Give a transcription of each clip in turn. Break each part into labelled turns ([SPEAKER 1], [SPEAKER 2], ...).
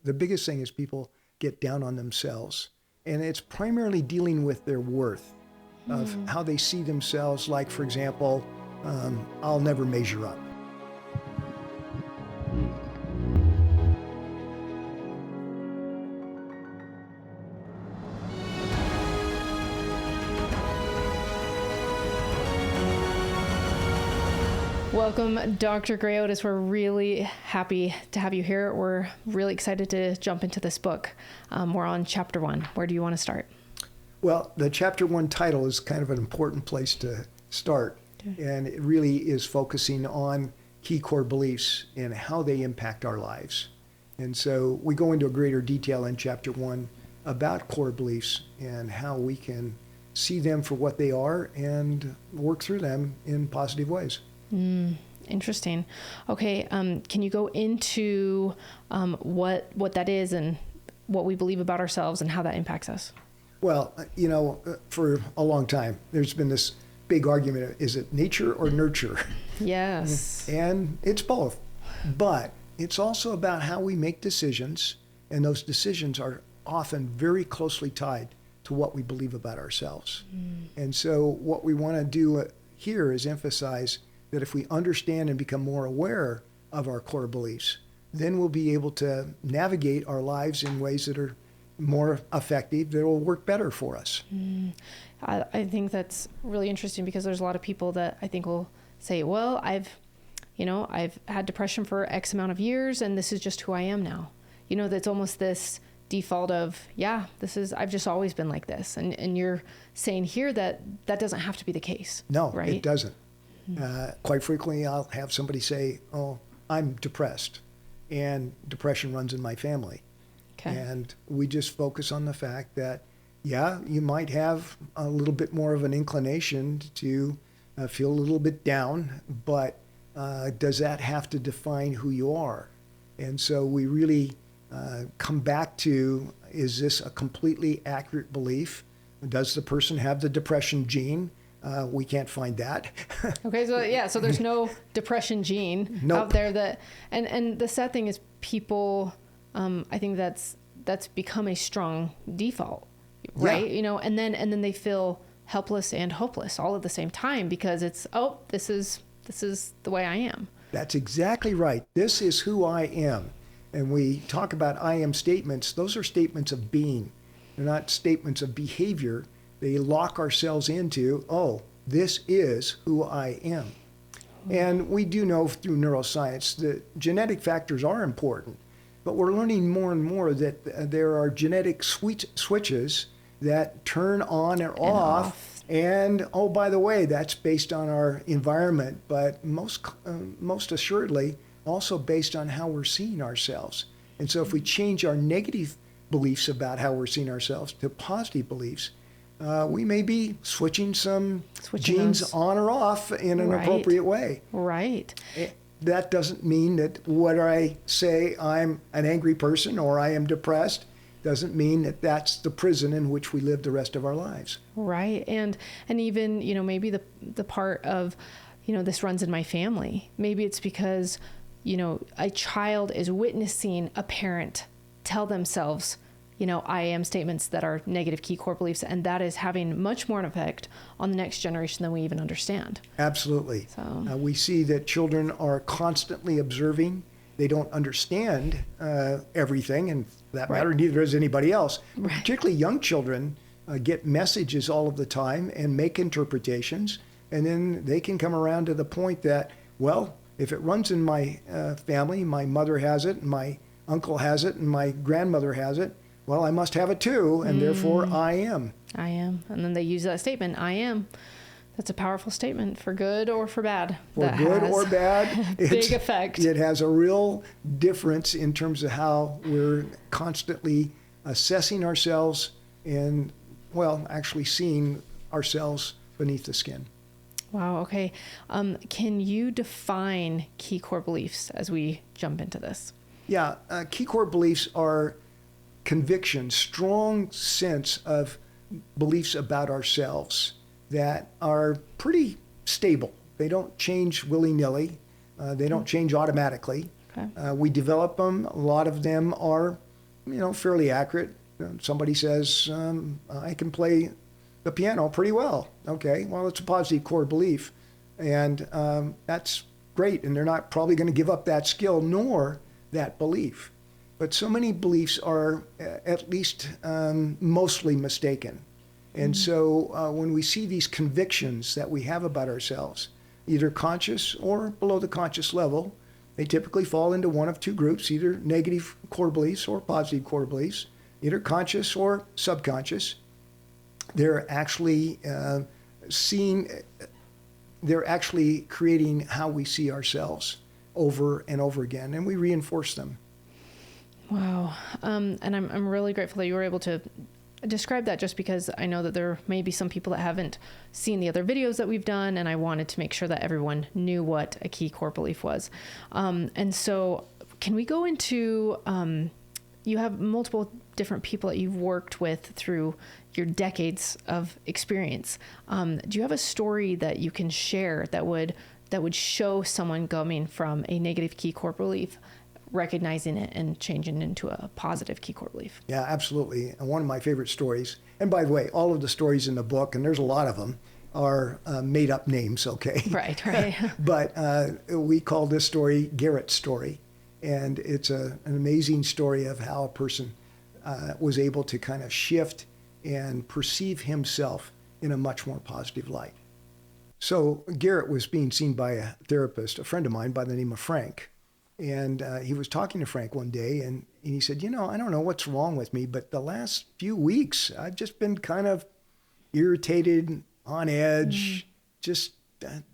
[SPEAKER 1] the biggest thing is people get down on themselves. And it's primarily dealing with their worth of how they see themselves. Like, for example, I'll never measure up.
[SPEAKER 2] Welcome, Dr. Gray Otis. We're really happy to have you here. We're really excited to jump into this book. We're on chapter 1. Where do you want to start?
[SPEAKER 1] Well, the chapter 1 title is kind of an important place to start. Okay. And it really is focusing on key core beliefs and how they impact our lives. And so we go into a greater detail in chapter 1 about core beliefs and how we can see them for what they are and work through them in positive ways.
[SPEAKER 2] Interesting. Okay. Can you go into what that is and what we believe about ourselves and how that impacts us?
[SPEAKER 1] Well, for a long time, there's been this big argument. Is it nature or nurture?
[SPEAKER 2] Yes.
[SPEAKER 1] And it's both. But it's also about how we make decisions. And those decisions are often very closely tied to what we believe about ourselves. And so what we want to do here is emphasize that if we understand and become more aware of our core beliefs, then we'll be able to navigate our lives in ways that are more effective, that will work better for us.
[SPEAKER 2] I think that's really interesting because there's a lot of people that I think will say, well, I've had depression for X amount of years and this is just who I am now. That's almost this default of, I've just always been like this. And you're saying here that doesn't have to be the case.
[SPEAKER 1] No,
[SPEAKER 2] right?
[SPEAKER 1] It doesn't. Quite frequently, I'll have somebody say, oh, I'm depressed, and depression runs in my family.
[SPEAKER 2] Okay.
[SPEAKER 1] And we just focus on the fact that, you might have a little bit more of an inclination to feel a little bit down, but does that have to define who you are? And so we really come back to, is this a completely accurate belief? Does the person have the depression gene? We can't find that.
[SPEAKER 2] Okay, so there's no depression gene out there that, and the sad thing is people, I think that's become a strong default, right?
[SPEAKER 1] Yeah.
[SPEAKER 2] And then they feel helpless and hopeless all at the same time because it's, this is the way I am.
[SPEAKER 1] That's exactly right. This is who I am. And we talk about I am statements. Those are statements of being. They're not statements of behavior. They lock ourselves into, this is who I am. And we do know through neuroscience that genetic factors are important, but we're learning more and more that there are genetic switches that turn on or off. And, by the way, that's based on our environment, but most assuredly also based on how we're seeing ourselves. And so if we change our negative beliefs about how we're seeing ourselves to positive beliefs, we may be switching genes those on or off in an appropriate way.
[SPEAKER 2] Right.
[SPEAKER 1] That doesn't mean that what I say I'm an angry person or I am depressed doesn't mean that that's the prison in which we live the rest of our lives.
[SPEAKER 2] Right. And even, maybe the part of, this runs in my family. Maybe it's because, a child is witnessing a parent tell themselves, I am statements that are negative key core beliefs, and that is having much more an effect on the next generation than we even understand.
[SPEAKER 1] Absolutely.
[SPEAKER 2] So
[SPEAKER 1] we see that children are constantly observing. They don't understand everything, and for that matter, neither does anybody else.
[SPEAKER 2] Right.
[SPEAKER 1] Particularly young children get messages all of the time and make interpretations, and then they can come around to the point that, well, if it runs in my family, my mother has it, and my uncle has it, and my grandmother has it, well, I must have it too, and therefore I am.
[SPEAKER 2] I am. And then they use that statement, I am. That's a powerful statement for good or for bad.
[SPEAKER 1] For good or bad.
[SPEAKER 2] Big effect.
[SPEAKER 1] It has a real difference in terms of how we're constantly assessing ourselves and, actually seeing ourselves beneath the skin.
[SPEAKER 2] Wow, okay. Can you define key core beliefs as we jump into this?
[SPEAKER 1] Yeah, key core beliefs are conviction, strong sense of beliefs about ourselves that are pretty stable. They don't change willy-nilly. They don't change automatically.
[SPEAKER 2] Okay.
[SPEAKER 1] We develop them. A lot of them are fairly accurate. Somebody says, I can play the piano pretty well. Okay, well, it's a positive core belief. And that's great. And they're not probably going to give up that skill nor that belief. But so many beliefs are at least mostly mistaken. And so when we see these convictions that we have about ourselves, either conscious or below the conscious level, they typically fall into one of two groups, either negative core beliefs or positive core beliefs, either conscious or subconscious. They're actually they're actually creating how we see ourselves over and over again, and we reinforce them.
[SPEAKER 2] Wow. And I'm really grateful that you were able to describe that, just because I know that there may be some people that haven't seen the other videos that we've done, and I wanted to make sure that everyone knew what a key core belief was. And so can we go into, you have multiple different people that you've worked with through your decades of experience. Do you have a story that you can share that would show someone going from a negative key core belief, recognizing it and changing it into a positive key core belief?
[SPEAKER 1] Yeah, absolutely. And one of my favorite stories, and by the way, all of the stories in the book, and there's a lot of them, are made up names, okay?
[SPEAKER 2] Right.
[SPEAKER 1] But we call this story Garrett's story. And it's an amazing story of how a person was able to kind of shift and perceive himself in a much more positive light. So Garrett was being seen by a therapist, a friend of mine by the name of Frank. And he was talking to Frank one day, and he said, I don't know what's wrong with me, but the last few weeks, I've just been kind of irritated, on edge, just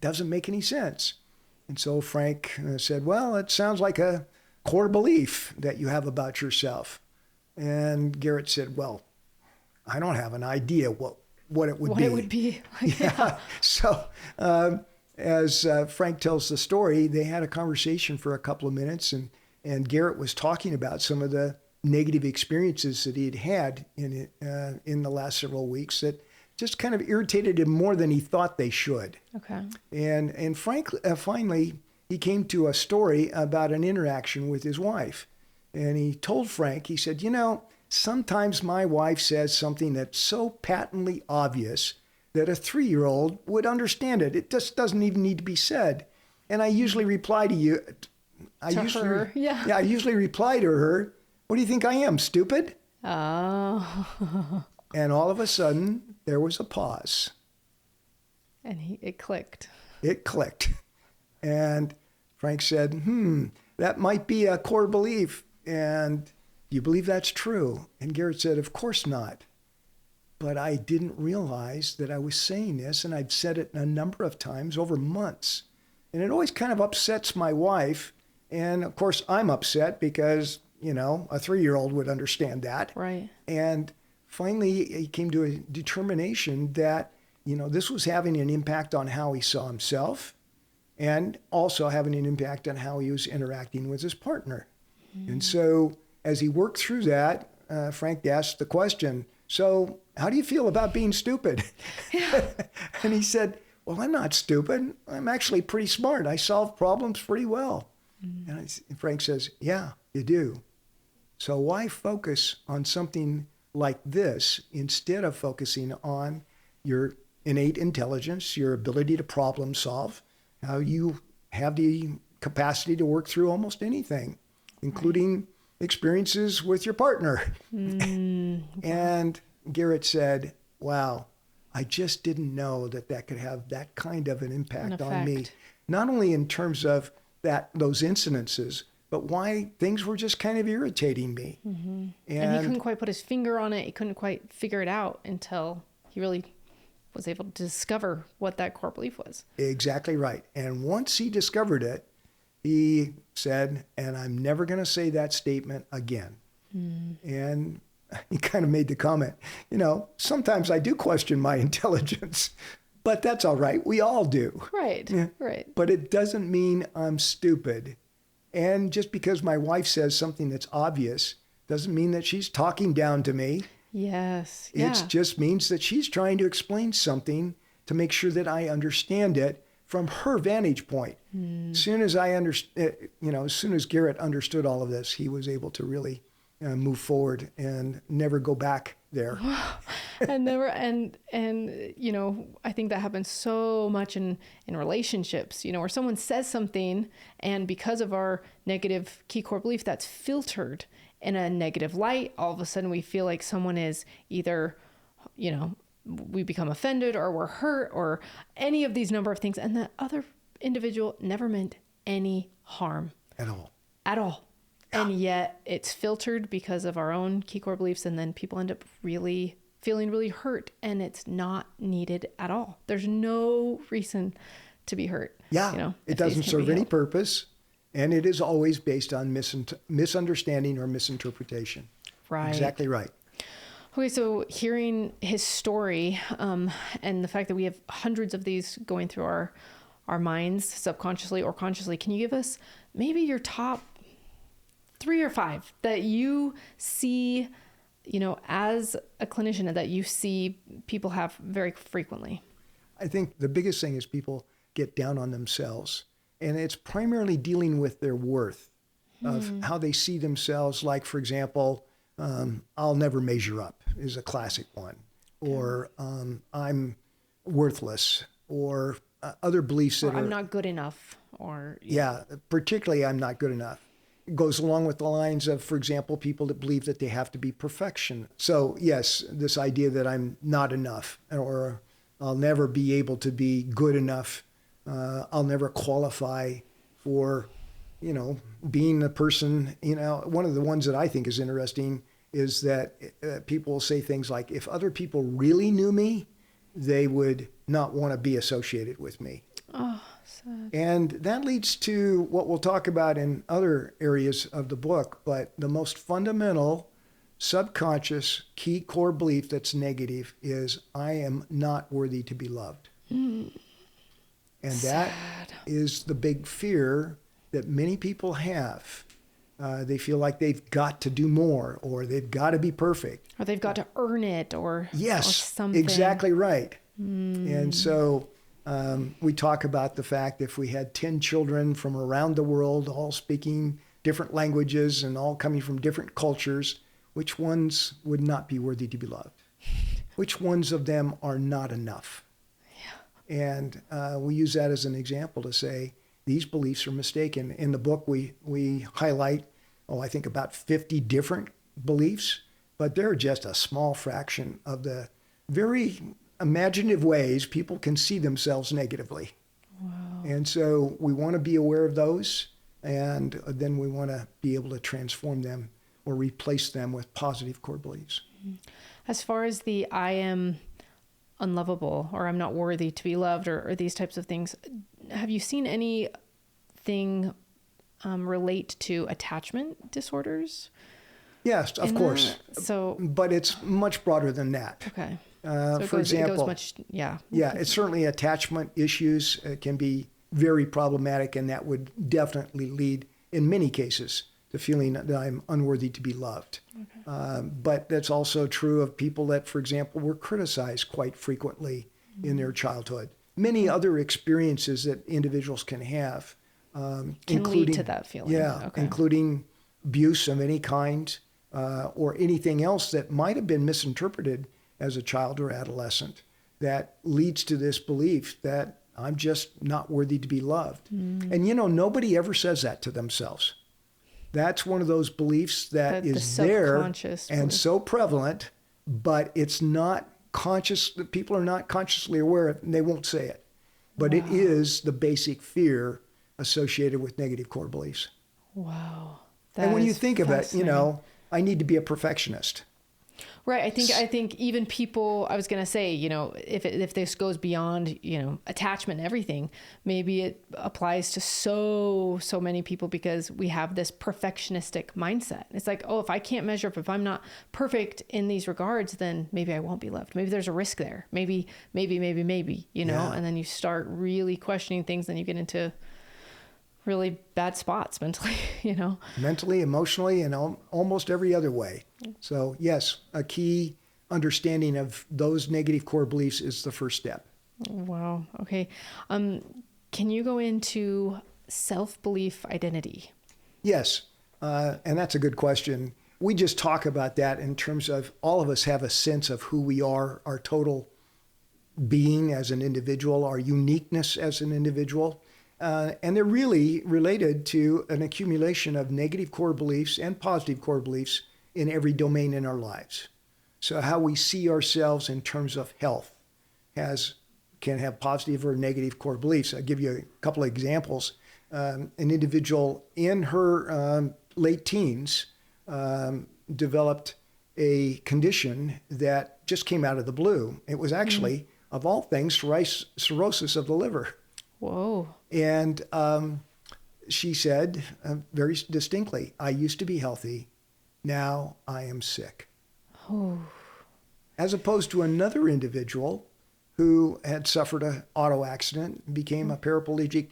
[SPEAKER 1] doesn't make any sense. And so Frank said, well, it sounds like a core belief that you have about yourself. And Garrett said, well, I don't have an idea what it would be.
[SPEAKER 2] What it would be.
[SPEAKER 1] Yeah. So as Frank tells the story, they had a conversation for a couple of minutes, and Garrett was talking about some of the negative experiences that he'd had in the last several weeks that just kind of irritated him more than he thought they should.
[SPEAKER 2] Okay.
[SPEAKER 1] And Frank finally, he came to a story about an interaction with his wife. And he told Frank, he said, sometimes my wife says something that's so patently obvious that a 3-year-old would understand it. It just doesn't even need to be said. And I usually reply to you. I usually reply to her, what do you think I am, stupid?
[SPEAKER 2] Oh.
[SPEAKER 1] And all of a sudden, there was a pause.
[SPEAKER 2] And it clicked.
[SPEAKER 1] It clicked. And Frank said, that might be a core belief. And do you believe that's true? And Garrett said, of course not. But I didn't realize that I was saying this, and I've said it a number of times over months. And it always kind of upsets my wife. And of course, I'm upset because, a 3-year-old would understand that.
[SPEAKER 2] Right.
[SPEAKER 1] And finally, he came to a determination that, this was having an impact on how he saw himself and also having an impact on how he was interacting with his partner. And so as he worked through that, Frank asked the question, so how do you feel about being stupid?
[SPEAKER 2] Yeah.
[SPEAKER 1] And he said, well, I'm not stupid. I'm actually pretty smart. I solve problems pretty well. And Frank says, yeah, you do. So why focus on something like this instead of focusing on your innate intelligence, your ability to problem solve, how you have the capacity to work through almost anything, including experiences with your partner. And Garrett said, wow, I just didn't know that could have that kind of an impact on me. Not only in terms of those incidences, but why things were just kind of irritating me.
[SPEAKER 2] And he couldn't quite put his finger on it. He couldn't quite figure it out until he really was able to discover what that core belief was.
[SPEAKER 1] Exactly right. And once he discovered it, he said, and I'm never going to say that statement again. And he kind of made the comment, sometimes I do question my intelligence, but that's all right. We all do.
[SPEAKER 2] Right,
[SPEAKER 1] Yeah.
[SPEAKER 2] right.
[SPEAKER 1] But it doesn't mean I'm stupid. And just because my wife says something that's obvious doesn't mean that she's talking down to me.
[SPEAKER 2] Yes.
[SPEAKER 1] It just means that she's trying to explain something to make sure that I understand it from her vantage point. As soon as as soon as Garrett understood all of this, he was able to really move forward and never go back there.
[SPEAKER 2] And never, and you know, I think that happens so much in relationships, you know, where someone says something and because of our negative key core belief that's filtered in a negative light, all of a sudden we feel like someone is either, you know, we become offended or we're hurt or any of these number of things, and the other individual never meant any harm
[SPEAKER 1] At all.
[SPEAKER 2] at all. And yet it's filtered because of our own key core beliefs. And then people end up really feeling really hurt, and it's not needed at all. There's no reason to be hurt.
[SPEAKER 1] Yeah.
[SPEAKER 2] You know,
[SPEAKER 1] it doesn't serve any purpose. And it is always based on misunderstanding or misinterpretation.
[SPEAKER 2] Right.
[SPEAKER 1] Exactly right.
[SPEAKER 2] Okay. So hearing his story, and the fact that we have hundreds of these going through our minds subconsciously or consciously, can you give us maybe your top 3 or 5 that you see, you know, as a clinician, that you see people have very frequently?
[SPEAKER 1] I think the biggest thing is people get down on themselves, and it's primarily dealing with their worth of how they see themselves. Like, for example, I'll never measure up is a classic one, or I'm worthless, or other beliefs that
[SPEAKER 2] I'm not good enough, or
[SPEAKER 1] particularly I'm not good enough. It goes along with the lines of, for example, people that believe that they have to be perfection. So yes, this idea that I'm not enough, or I'll never be able to be good enough. I'll never qualify for, you know, being the person, you know. One of the ones that I think is interesting is that people will say things like, if other people really knew me, they would not want to be associated with me.
[SPEAKER 2] Oh, sad.
[SPEAKER 1] And that leads to what we'll talk about in other areas of the book, but the most fundamental subconscious key core belief that's negative is, I am not worthy to be loved. And
[SPEAKER 2] Sad.
[SPEAKER 1] that is the big fear that many people have. They feel like they've got to do more, or they've got to be perfect.
[SPEAKER 2] Or they've got to earn it, or
[SPEAKER 1] Yes,
[SPEAKER 2] or something.
[SPEAKER 1] exactly right. And so we talk about the fact that if we had 10 children from around the world, all speaking different languages and all coming from different cultures, which ones would not be worthy to be loved? Which ones of them are not enough? Yeah. And we use that as an example to say these beliefs are mistaken. In the book, we highlight, I think about 50 different beliefs, but they're just a small fraction of the very imaginative ways people can see themselves negatively.
[SPEAKER 2] Wow.
[SPEAKER 1] And so we want to be aware of those, and then we want to be able to transform them or replace them with positive core beliefs.
[SPEAKER 2] As far as the I am unlovable, or I'm not worthy to be loved, or these types of things, have you seen anything relate to attachment disorders?
[SPEAKER 1] Yes, of course.
[SPEAKER 2] So,
[SPEAKER 1] but it's much broader than that.
[SPEAKER 2] Okay.
[SPEAKER 1] For example,
[SPEAKER 2] it goes much,
[SPEAKER 1] yeah, it's certainly attachment issues can be very problematic, and that would definitely lead, in many cases, to feeling that I'm unworthy to be loved. Okay. But that's also true of people that, for example, were criticized quite frequently in their childhood. Many other experiences that individuals can have,
[SPEAKER 2] can
[SPEAKER 1] including,
[SPEAKER 2] lead to that feeling.
[SPEAKER 1] Yeah,
[SPEAKER 2] okay.
[SPEAKER 1] including abuse of any kind, or anything else that might have been misinterpreted as a child or adolescent, that leads to this belief that I'm just not worthy to be loved. And you know, nobody ever says that to themselves. That's one of those beliefs that is there and so prevalent, but it's not conscious. People are not consciously aware of it, and they won't say it. But it is the basic fear associated with negative core beliefs.
[SPEAKER 2] Wow.
[SPEAKER 1] And when you think of it, you know, I need to be a perfectionist.
[SPEAKER 2] Right. I think even people, I was going to say, you know, if this goes beyond, you know, attachment and everything, maybe it applies to so many people, because we have this perfectionistic mindset. It's like, oh, if I can't measure up, if I'm not perfect in these regards, then maybe I won't be loved. Maybe there's a risk there. Maybe, you know, and then you start really questioning things, then you get into really bad spots mentally, you know. Mentally,
[SPEAKER 1] emotionally, and almost every other way. So yes, a key understanding of those negative core beliefs is the first step.
[SPEAKER 2] Wow. Okay. Can you go into self-belief identity?
[SPEAKER 1] Yes. And that's a good question. we just talk about that in terms of all of us have a sense of who we are, our total being as an individual, our uniqueness as an individual. And they're really related to an accumulation of negative core beliefs and positive core beliefs in every domain in our lives. So how we see ourselves in terms of health can have positive or negative core beliefs. I'll give you a couple of examples. An individual in her late teens developed a condition that just came out of the blue. It was actually, of all things, cirrhosis of the liver.
[SPEAKER 2] Whoa.
[SPEAKER 1] And she said very distinctly, I used to be healthy. Now I am sick.
[SPEAKER 2] Oh.
[SPEAKER 1] As opposed to another individual who had suffered an auto accident, became a paraplegic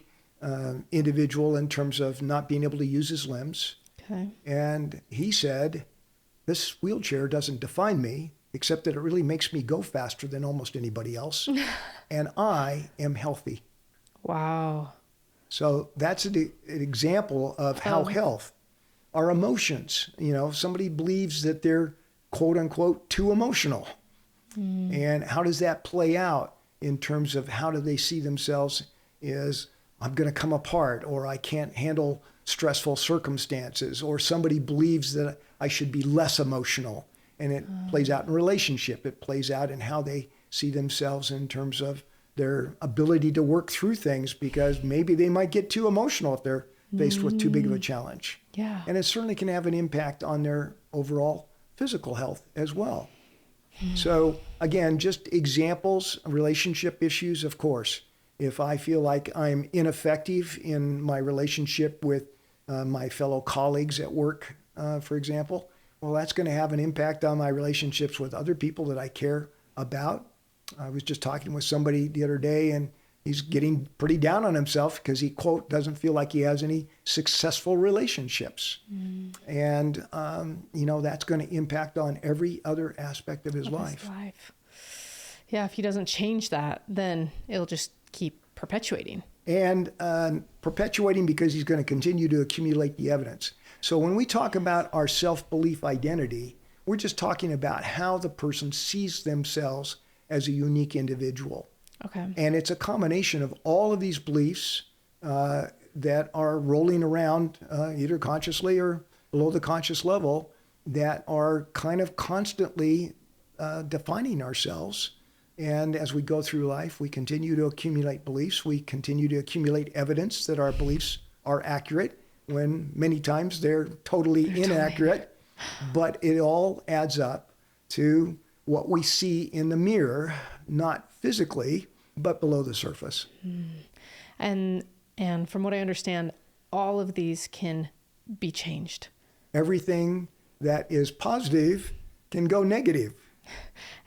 [SPEAKER 1] individual in terms of not being able to use his limbs.
[SPEAKER 2] Okay.
[SPEAKER 1] And he said, this wheelchair doesn't define me, except that it really makes me go faster than almost anybody else. And I am healthy.
[SPEAKER 2] Wow.
[SPEAKER 1] So that's an example of how health, our emotions, somebody believes that they're quote unquote too emotional. And how does that play out in terms of how do they see themselves as I'm going to come apart, or I can't handle stressful circumstances, or somebody believes that I should be less emotional. And it plays out in relationship. It plays out in how they see themselves in terms of their ability to work through things, because maybe they might get too emotional if they're faced with too big of a challenge.
[SPEAKER 2] Yeah.
[SPEAKER 1] And it certainly can have an impact on their overall physical health as well. So again, just examples, relationship issues, of course. If I feel like I'm ineffective in my relationship with my fellow colleagues at work, for example, well, that's going to have an impact on my relationships with other people that I care about. I was just talking with somebody the other day, and he's getting pretty down on himself because he, quote, doesn't feel like he has any successful relationships. And, that's going to impact on every other aspect of his life.
[SPEAKER 2] Yeah, if he doesn't change that, then it'll just keep perpetuating.
[SPEAKER 1] And perpetuating because he's going to continue to accumulate the evidence. So when we talk about our self-belief identity, we're just talking about how the person sees themselves as a unique individual.
[SPEAKER 2] Okay.
[SPEAKER 1] And it's a combination of all of these beliefs that are rolling around either consciously or below the conscious level that are kind of constantly defining ourselves. And as we go through life, we continue to accumulate beliefs. We continue to accumulate evidence that our beliefs are accurate when many times they're totally inaccurate. But it all adds up to what we see in the mirror, not physically, but below the surface.
[SPEAKER 2] And from what I understand, all of these can be changed.
[SPEAKER 1] Everything that is positive can go negative.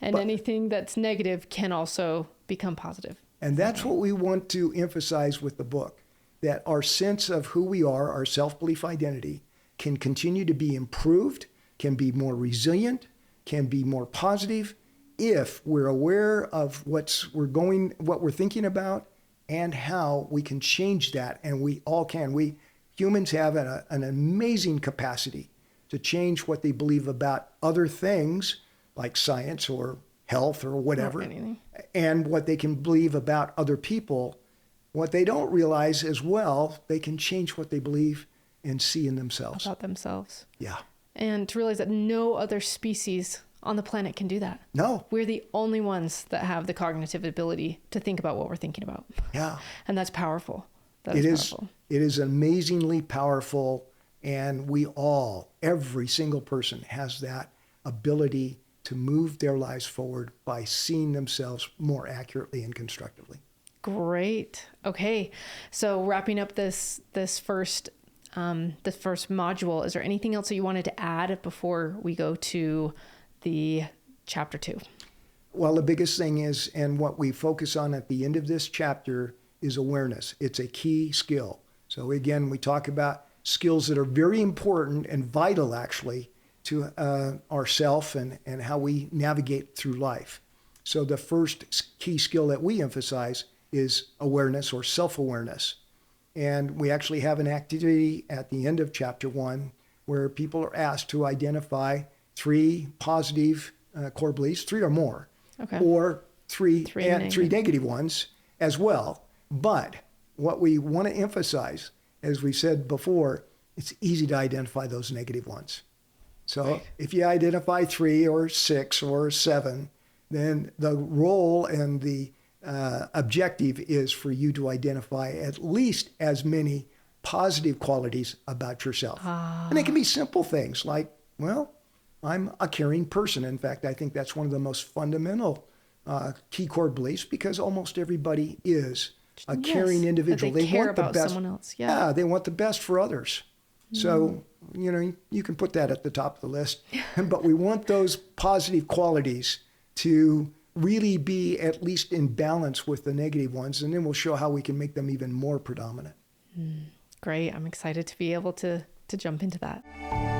[SPEAKER 2] And anything that's negative can also become positive.
[SPEAKER 1] And that's what we want to emphasize with the book, that our sense of who we are, our self-belief identity, can continue to be improved, can be more resilient, can be more positive if we're aware of what we're thinking about and how we can change that. And we all can. We humans have an amazing capacity to change what they believe about other things like science or health or whatever, and what they can believe about other people. What they don't realize as well, they can change what they believe and see in themselves.
[SPEAKER 2] About themselves.
[SPEAKER 1] Yeah.
[SPEAKER 2] And to realize that no other species on the planet can do that.
[SPEAKER 1] No.
[SPEAKER 2] We're the only ones that have the cognitive ability to think about what we're thinking about.
[SPEAKER 1] Yeah.
[SPEAKER 2] And that's powerful.
[SPEAKER 1] It is amazingly powerful. And we all, every single person has that ability to move their lives forward by seeing themselves more accurately and constructively.
[SPEAKER 2] Great. Okay. So wrapping up this first module, is there anything else that you wanted to add before we go to the chapter 2?
[SPEAKER 1] Well, the biggest thing is, and what we focus on at the end of this chapter, is awareness. It's a key skill. So again, we talk about skills that are very important and vital, actually, to ourself and how we navigate through life. So the first key skill that we emphasize is awareness or self-awareness. And we actually have an activity at the end of chapter 1 where people are asked to identify 3 positive core beliefs, 3 or more,
[SPEAKER 2] Okay.
[SPEAKER 1] or 3
[SPEAKER 2] negative.
[SPEAKER 1] negative ones as well. But what we want to emphasize, as we said before, it's easy to identify those negative ones. So
[SPEAKER 2] Right.
[SPEAKER 1] if you identify 3 or 6 or 7, then the role and the objective is for you to identify at least as many positive qualities about yourself. And it can be simple things like, well, I'm a caring person. In fact, I think that's one of the most fundamental key core beliefs, because almost everybody is a caring
[SPEAKER 2] Yes,
[SPEAKER 1] individual.
[SPEAKER 2] that they care
[SPEAKER 1] want the
[SPEAKER 2] about
[SPEAKER 1] best.
[SPEAKER 2] someone else. Yeah.
[SPEAKER 1] They want the best for others. So, you can put that at the top of the list. But we want those positive qualities to really be at least in balance with the negative ones, and then we'll show how we can make them even more predominant.
[SPEAKER 2] Great. I'm excited to be able to jump into that.